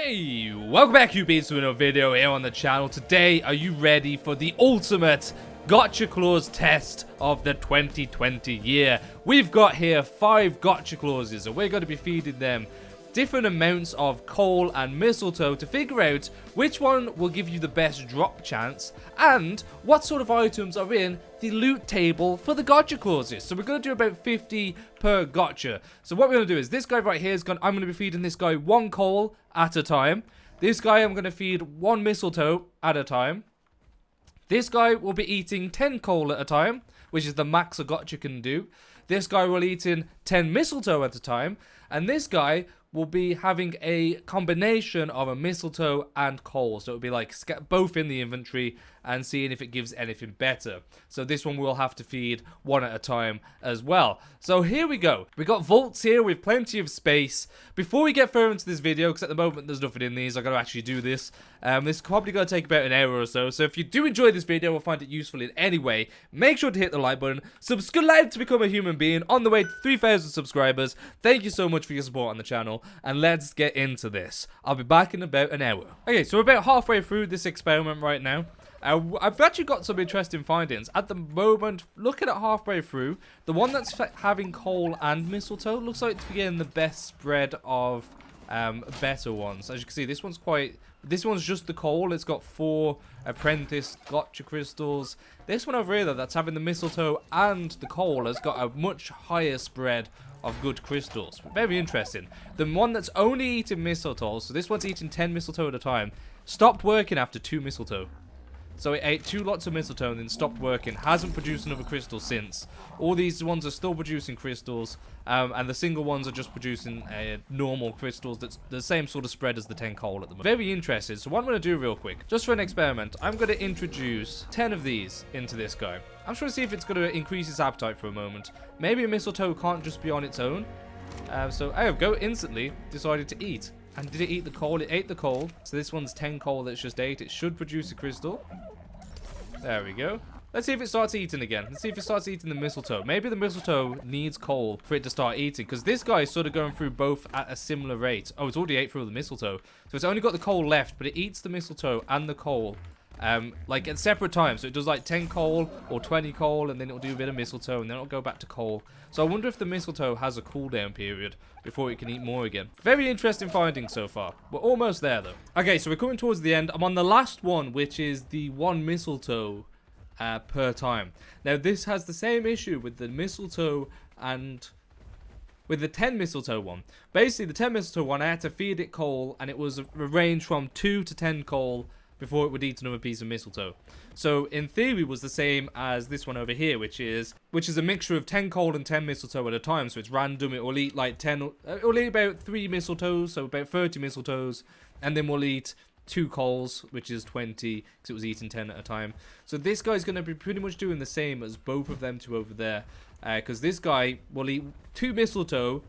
Hey, welcome back you beats to another video here on the channel. Today, are you ready for the ultimate Gacha Claus test of the 2020 year? We've got here 5 Gacha Clauses and we're going to be feeding them different amounts of coal and mistletoe to figure out which one will give you the best drop chance and what sort of items are in the loot table for the Gacha Clauses. So we're going to do about 50 per Gacha. So what we're going to do is this guy right here is I'm going to be feeding this guy 1 coal at a time. This guy I'm going to feed 1 mistletoe at a time. This guy will be eating 10 coal at a time, which is the max a Gacha can do. This guy will eat in 10 mistletoe at a time. And this guy will be having a combination of a mistletoe and coal. So it'll be like both in the inventory and seeing if it gives anything better. So this one we'll have to feed 1 at a time as well. So here we go. We got vaults here with plenty of space. Before we get further into this video, because at the moment there's nothing in these, I gotta actually do this. This is probably gonna take about an hour or so. So if you do enjoy this video or find it useful in any way, make sure to hit the like button, subscribe to become a human being on the way to 3,000 subscribers. Thank you so much for your support on the channel, and let's get into this. I'll be back in about an hour. Okay, so we're about halfway through this experiment right now. I've actually got some interesting findings. At the moment, looking at halfway through, the one that's having coal and mistletoe looks like to be getting the best spread of better ones. As you can see, this one's just the coal. It's got 4 apprentice Gacha crystals. This one over here, though, that's having the mistletoe and the coal, has got a much higher spread of good crystals. Very interesting. The one that's only eating mistletoe, so this one's eating 10 mistletoe at a time, stopped working after 2 mistletoe. So it ate 2 lots of mistletoe and then stopped working. Hasn't produced another crystal since. All these ones are still producing crystals. And the single ones are just producing normal crystals. That's the same sort of spread as the 10 coal at the moment. Very interesting. So what I'm going to do real quick, just for an experiment, I'm going to introduce 10 of these into this guy. I'm just going to see if it's going to increase his appetite for a moment. Maybe a mistletoe can't just be on its own. So I go instantly decided to eat. And did it eat the coal? It ate the coal. So this one's 10 coal that's just ate. It should produce a crystal. There we go. Let's see if it starts eating again. Let's see if it starts eating the mistletoe. Maybe the mistletoe needs coal for it to start eating. Because this guy is sort of going through both at a similar rate. Oh, it's already ate through the mistletoe. So it's only got the coal left. But it eats the mistletoe and the coal. Like at separate times. So it does like 10 coal or 20 coal. And then it'll do a bit of mistletoe. And then it'll go back to coal. So I wonder if the mistletoe has a cooldown period before it can eat more again. Very interesting findings so far. We're almost there though. Okay, so we're coming towards the end. I'm on the last one, which is the 1 mistletoe per time. Now this has the same issue with the mistletoe and with the 10 mistletoe one. Basically the 10 mistletoe one, I had to feed it coal and it was a range from 2 to 10 coal before it would eat another piece of mistletoe. So in theory was the same as this one over here, which is a mixture of 10 coal and 10 mistletoe at a time. So it's random. It will eat like it will eat about 3 mistletoes, so about 30 mistletoes, and then we'll eat 2 coals, which is 20, because it was eating 10 at a time. So this guy's going to be pretty much doing the same as both of them two over there, because this guy will eat 2 mistletoe.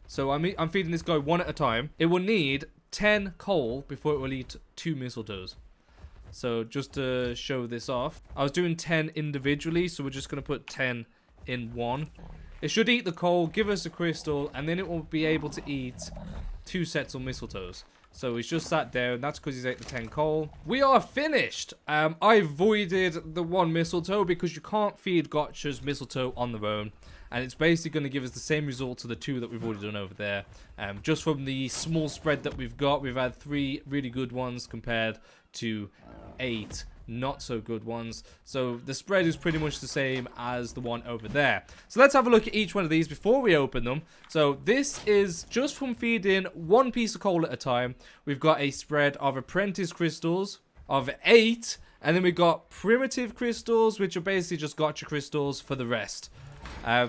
So I'm feeding this guy 1 at a time. It will need 10 coal before it will eat 2 mistletoes. So just to show this off, I was doing 10 individually, so we're just going to put 10 in 1. It should eat the coal, give us a crystal, and then it will be able to eat 2 sets of mistletoes. So he's just sat there, and that's because he's ate the 10 coal. We are finished! I avoided the 1 mistletoe because you can't feed gachas mistletoe on their own. And it's basically going to give us the same result to the 2 that we've already done over there. Just from the small spread that we've got, we've had 3 really good ones compared to 8 not so good ones. So the spread is pretty much the same as the one over there. So let's have a look at each one of these before we open them. So this is just from feeding 1 piece of coal at a time. We've got a spread of apprentice crystals of 8. And then we've got primitive crystals, which are basically just Gacha crystals for the rest.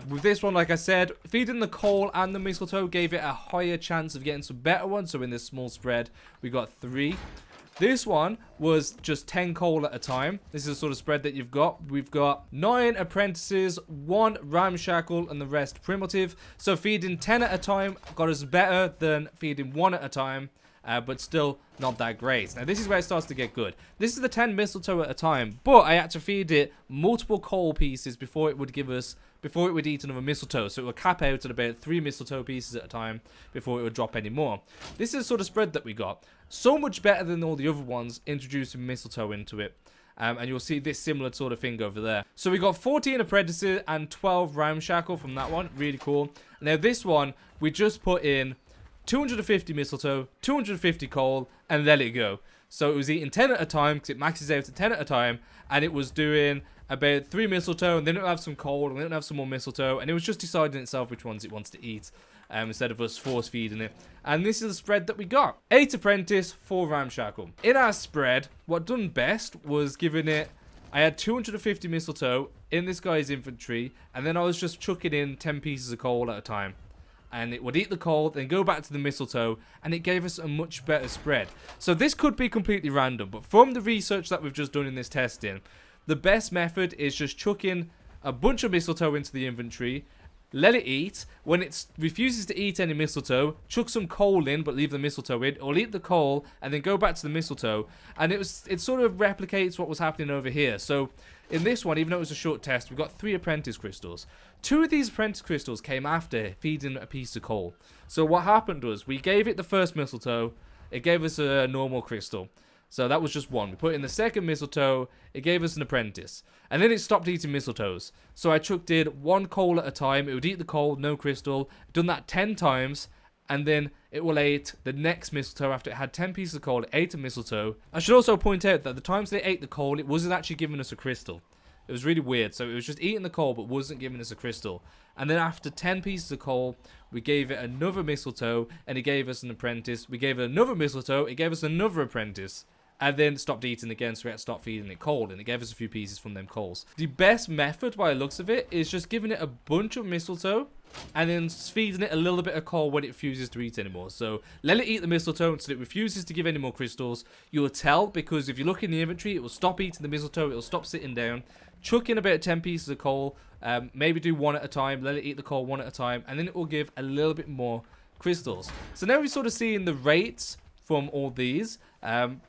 With this one, like I said, feeding the coal and the mistletoe gave it a higher chance of getting some better ones. So in this small spread, we got 3. This one was just 10 coal at a time. This is the sort of spread that you've got. We've got 9 apprentices, 1 ramshackle, and the rest primitive. So feeding 10 at a time got us better than feeding 1 at a time. but still not that great. Now, this is where it starts to get good. This is the 10 mistletoe at a time, but I had to feed it multiple coal pieces before it would eat another mistletoe. So it would cap out at about 3 mistletoe pieces at a time before it would drop any more. This is the sort of spread that we got. So much better than all the other ones introducing mistletoe into it. And you'll see this similar sort of thing over there. So we got 14 apprentices and 12 ramshackle from that one. Really cool. Now this one, we just put in 250 mistletoe, 250 coal, and let it go. So it was eating 10 at a time, because it maxes out at 10 at a time, and it was doing about 3 mistletoe, and then it'll have some coal, and then it'll have some more mistletoe, and it was just deciding itself which ones it wants to eat, instead of us force feeding it. And this is the spread that we got. 8 apprentice, 4 ramshackle. In our spread, what done best was giving it, I had 250 mistletoe in this guy's inventory, and then I was just chucking in 10 pieces of coal at a time. And it would eat the coal, then go back to the mistletoe, and it gave us a much better spread. So this could be completely random, but from the research that we've just done in this testing, the best method is just chucking a bunch of mistletoe into the inventory, let it eat. When it refuses to eat any mistletoe, chuck some coal in, but leave the mistletoe in, or eat the coal, and then go back to the mistletoe. And it sort of replicates what was happening over here. So in this one, even though it was a short test, we got 3 apprentice crystals. 2 of these apprentice crystals came after feeding a piece of coal. So what happened was, we gave it the first mistletoe, it gave us a normal crystal. So that was just one. We put in the second mistletoe, it gave us an apprentice. And then it stopped eating mistletoes. So I chucked in 1 coal at a time, it would eat the coal, no crystal. Done that 10 times, and then it will eat the next mistletoe after it had 10 pieces of coal, it ate a mistletoe. I should also point out that the times they ate the coal, it wasn't actually giving us a crystal. It was really weird. So it was just eating the coal, but wasn't giving us a crystal. And then after 10 pieces of coal, we gave it another mistletoe, and it gave us an apprentice. We gave it another mistletoe, it gave us another apprentice. And then stopped eating again, so we had to stop feeding it coal, and it gave us a few pieces from them coals. The best method, by the looks of it, is just giving it a bunch of mistletoe, and then feeding it a little bit of coal when it refuses to eat anymore. So let it eat the mistletoe until it refuses to give any more crystals. You'll tell, because if you look in the inventory, it will stop eating the mistletoe, it will stop sitting down. Chuck in about 10 pieces of coal, maybe do 1 at a time, let it eat the coal 1 at a time, and then it will give a little bit more crystals. So now we're sort of seeing the rates from all these.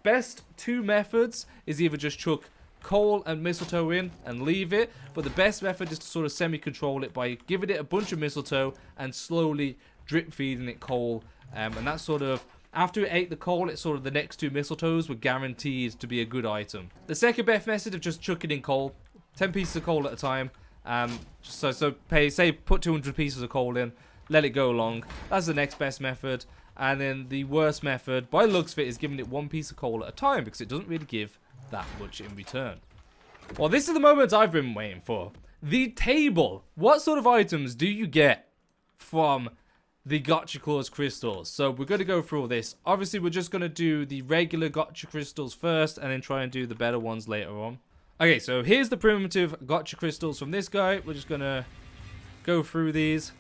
Best 2 methods is either just chuck coal and mistletoe in and leave it, but the best method is to sort of semi-control it by giving it a bunch of mistletoe and slowly drip feeding it coal, and that's sort of, after it ate the coal, it's sort of the next 2 mistletoes were guaranteed to be a good item. The second best method of just chucking in coal, 10 pieces of coal at a time, say put 200 pieces of coal in, let it go along. That's the next best method. And then the worst method, by the looks of it, is giving it 1 piece of coal at a time, because it doesn't really give that much in return. Well, this is the moment I've been waiting for. The table. What sort of items do you get from the Gacha Claus crystals? So we're going to go through all this. Obviously, we're just going to do the regular Gacha crystals first, and then try and do the better ones later on. Okay, so here's the primitive Gacha crystals from this guy. We're just going to go through these.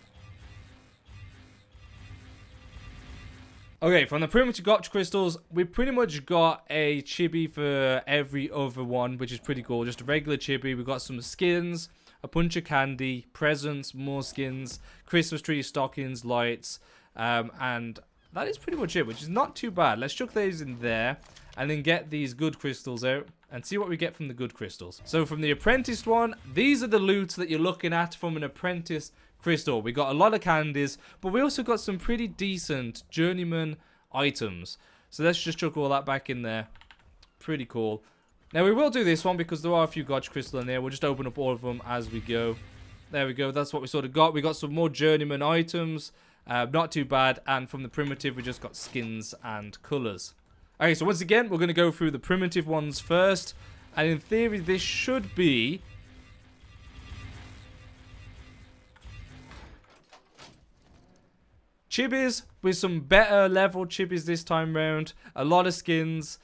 Okay, from the primitive Gacha crystals, we pretty much got a chibi for every other one, which is pretty cool. Just a regular chibi. We got some skins, a bunch of candy, presents, more skins, Christmas tree, stockings, lights, and that is pretty much it, which is not too bad. Let's chuck these in there, and then get these good crystals out, and see what we get from the good crystals. So from the apprentice one, these are the loots that you're looking at from an apprentice crystal. We got a lot of candies, but we also got some pretty decent journeyman items. So let's just chuck all that back in there. Pretty cool. Now we will do this one because there are a few Gacha crystal in there. We'll just open up all of them as we go. There we go. That's what we sort of got. We got some more journeyman items. Not too bad. And from the primitive, we just got skins and colors. Okay, so once again, we're going to go through the primitive ones first. And in theory, this should be chibis with some better level chibis this time round. A lot of skins,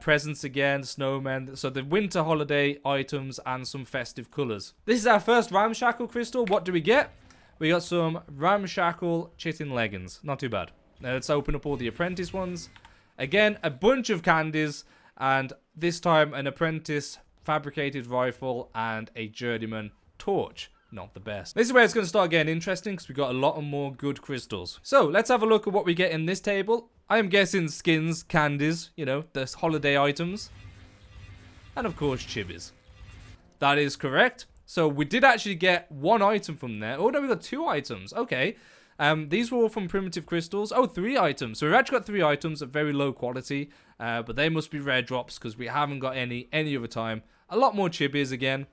presents again, snowmen. So the winter holiday items and some festive colors. This is our first ramshackle crystal. What do we get? We got some ramshackle chitin leggings. Not too bad. Now let's open up all the apprentice ones. Again, a bunch of candies, and this time an apprentice fabricated rifle and a journeyman torch. Not the best. This is where it's going to start getting interesting because we got a lot of more good crystals. So let's have a look at what we get in this table. I am guessing skins, candies, you know, the holiday items. And of course, chibis. That is correct. So we did actually get one item from there. Oh no, we got 2 items. Okay. These were all from primitive crystals. Oh, 3 items. So we've actually got 3 items of very low quality. But they must be rare drops because we haven't got any other time. A lot more chibis again.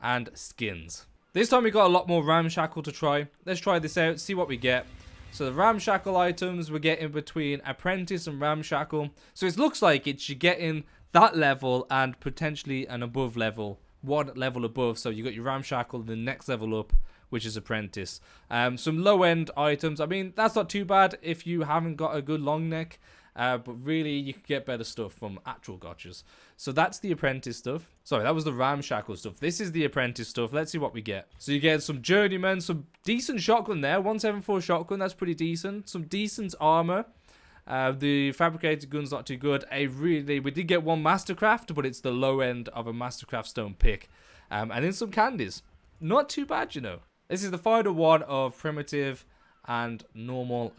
And skins. This time we got a lot more ramshackle to try. Let's try this out, see what we get. So the ramshackle items we're getting between apprentice and ramshackle. So it looks like it should get in that level and potentially an above level. 1 level above. So you got your ramshackle, the next level up, which is apprentice. Some low end items. I mean, that's not too bad if you haven't got a good long neck. But really, you could get better stuff from actual gotchas. So that's the apprentice stuff. Sorry, that was the ramshackle stuff. This is the apprentice stuff. Let's see what we get. So you get some journeyman, some decent shotgun there. 174 shotgun, that's pretty decent. Some decent armor. The fabricated gun's not too good. We did get 1 mastercraft, but it's the low end of a mastercraft stone pick. And then some candies. Not too bad, you know. This is the final one of primitive and normal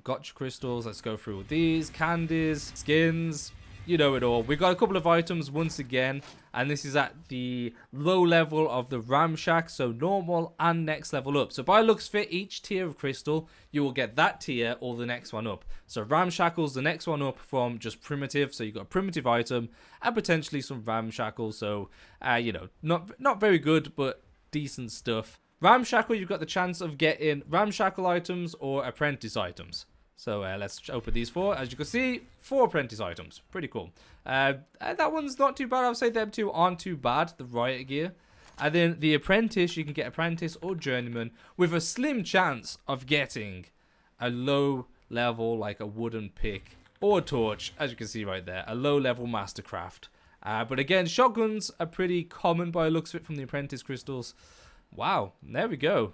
gotcha crystals. Let's go through these. Candies, skins, you know it all. We got a couple of items once again, and this is at the low level of the ramshack, so normal and next level up. So by looks fit, each tier of crystal, you will get that tier or the next one up. So ramshackle's the next one up from just primitive, so you got a primitive item and potentially some ramshackle. So you know, not very good, but decent stuff. Ramshackle, you've got the chance of getting ramshackle items or apprentice items. So let's open these 4. As you can see, 4 apprentice items. Pretty cool. That one's not too bad. I would say them 2 aren't too bad, the riot gear. And then the apprentice, you can get apprentice or journeyman with a slim chance of getting a low level, like a wooden pick or a torch, as you can see right there. A low level mastercraft. But again, shotguns are pretty common by the looks of it from the apprentice crystals. Wow, there we go.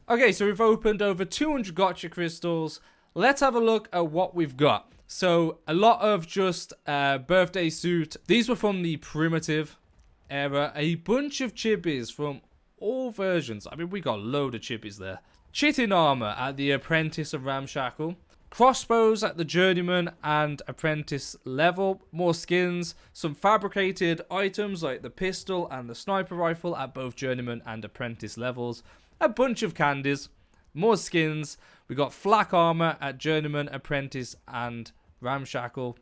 Okay, so we've opened over 200 gotcha crystals. Let's have a look at what we've got. So, a lot of just birthday suit. These were from the primitive era. A bunch of chibis from all versions. I mean, we got a load of chibis there. Chitin armor at the apprentice and ramshackle. Crossbows at the journeyman and apprentice level. More skins. Some fabricated items like the pistol and the sniper rifle at both journeyman and apprentice levels. A bunch of candies. More skins. We got flak armor at journeyman, apprentice and ramshackle.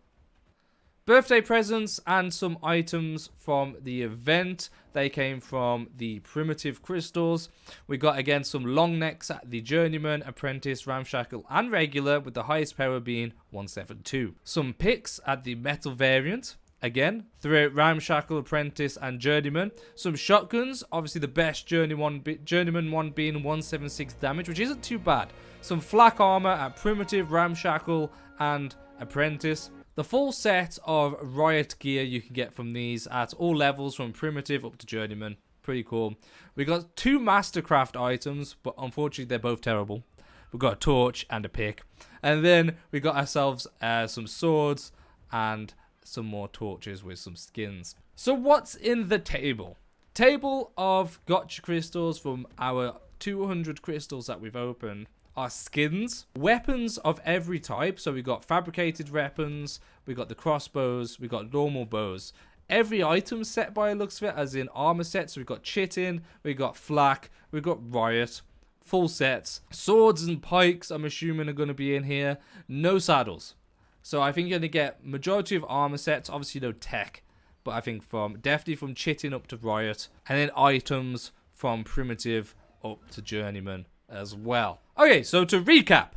Birthday presents and some items from the event. They came from the primitive crystals. We got again some long necks at the journeyman, apprentice, ramshackle and regular, with the highest power being 172. Some picks at the metal variant. Again, throughout ramshackle, apprentice and journeyman. Some shotguns, obviously the best journeyman one being 176 damage, which isn't too bad. Some flak armor at primitive, ramshackle and apprentice. The full set of riot gear you can get from these at all levels from primitive up to journeyman. Pretty cool. We got 2 mastercraft items, but unfortunately they're both terrible. We've got a torch and a pick. And then we got ourselves some swords and some more torches with some skins. So what's in the table? Table of gotcha crystals from our 200 crystals that we've opened. Are skins, weapons of every type. So we got fabricated weapons, we got the crossbows, we got normal bows. Every item set by the looks of it, as in armor sets. So we got chitin, we got flak, we got riot, full sets. Swords and pikes, I'm assuming, are going to be in here. No saddles. So I think you're going to get majority of armor sets. Obviously no tech, but I think definitely from chitin up to riot, and then items from primitive up to journeyman as well. Okay, so to recap,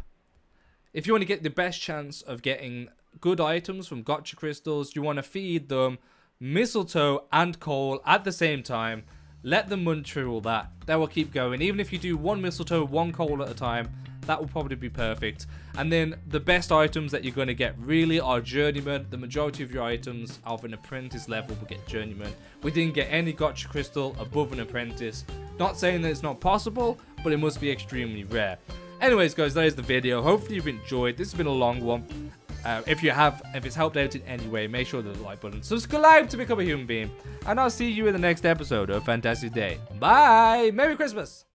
if you want to get the best chance of getting good items from gotcha crystals, you want to feed them mistletoe and coal at the same time. Let them munch through all that. That will keep going. Even if you do 1 mistletoe, 1 coal at a time, that will probably be perfect. And then the best items that you're going to get really are journeyman. The majority of your items of an apprentice level will get journeyman. We didn't get any gotcha crystal above an apprentice. Not saying that it's not possible, but it must be extremely rare. Anyways, guys, that is the video. Hopefully you've enjoyed. This has been a long one. If it's helped out in any way, make sure to hit the like button. Subscribe to become a human being. And I'll see you in the next episode of Fantastic Day. Bye! Merry Christmas!